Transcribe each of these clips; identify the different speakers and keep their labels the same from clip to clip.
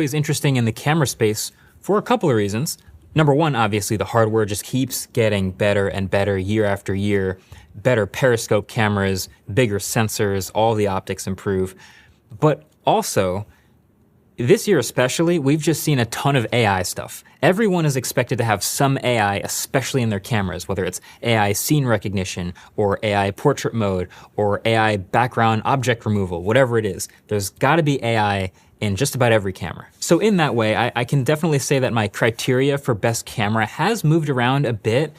Speaker 1: It's interesting in the camera space for a couple of reasons. Number one, obviously the hardware just keeps getting better and better year after year. Better periscope cameras, bigger sensors, all the optics improve. But also, this year especially, we've just seen a ton of AI stuff. Everyone is expected to have some AI, especially in their cameras, whether it's AI scene recognition, or AI portrait mode, or AI background object removal, whatever it is. There's gotta be AI in just about every camera. So in that way, I can definitely say that my criteria for best camera has moved around a bit,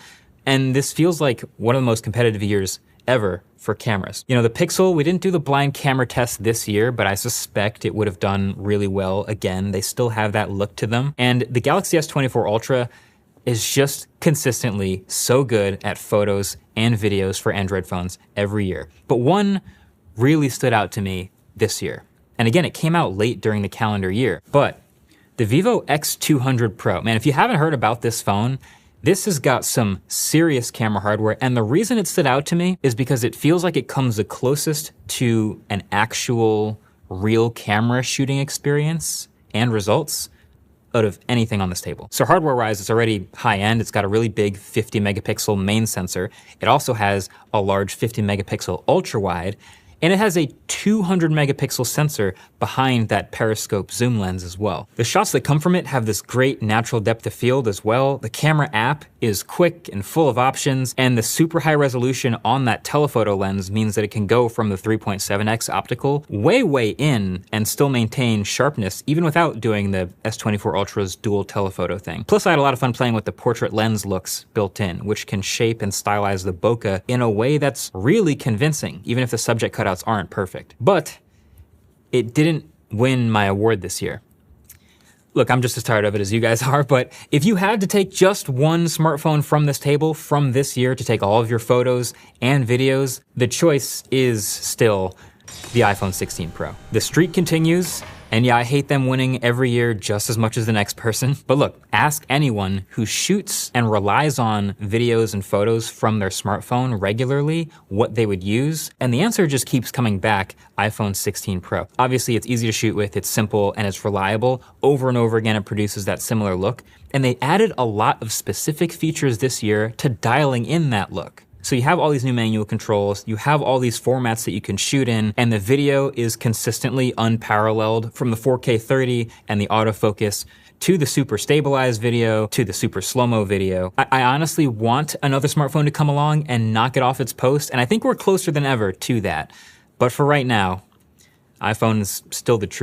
Speaker 1: and this feels like one of the most competitive years ever for cameras. You know, the Pixel, we didn't do the blind camera test this year, but I suspect it would have done really well again. They still have that look to them. And the Galaxy S24 Ultra is just consistently so good at photos and videos for Android phones every year. But one really stood out to me this year. And again, it came out late during the calendar year, but the Vivo X200 Pro, man, if you haven't heard about this phone, this has got some serious camera hardware, and the reason it stood out to me is because it feels like it comes the closest to an actual real camera shooting experience and results out of anything on this table. So hardware-wise, it's already high-end. It's got a really big 50 megapixel main sensor. It also has a large 50 megapixel ultra-wide, and it has a 200 megapixel sensor behind that periscope zoom lens as well. The shots that come from it have this great natural depth of field as well. The camera app is quick and full of options, and the super high resolution on that telephoto lens means that it can go from the 3.7x optical way in and still maintain sharpness even without doing the S24 Ultra's dual telephoto thing. Plus, I had a lot of fun playing with the portrait lens looks built in, which can shape and stylize the bokeh in a way that's really convincing, even if the subject cutouts aren't perfect. But it didn't win my award this year. Look, I'm just as tired of it as you guys are, but if you had to take just one smartphone from this table from this year to take all of your photos and videos, the choice is still the iPhone 16 Pro. The streak continues, and yeah, I hate them winning every year just as much as the next person. But look, ask anyone who shoots and relies on videos and photos from their smartphone regularly what they would use, and the answer just keeps coming back, iPhone 16 Pro. Obviously, it's easy to shoot with, it's simple, and it's reliable. Over and over again, it produces that similar look. And they added a lot of specific features this year to dialing in that look. So you have all these new manual controls, you have all these formats that you can shoot in, and the video is consistently unparalleled from the 4K 30 and the autofocus to the super stabilized video, to the super slow-mo video. I honestly want another smartphone to come along and knock it off its post, and I think we're closer than ever to that. But for right now, iPhone is still the truth.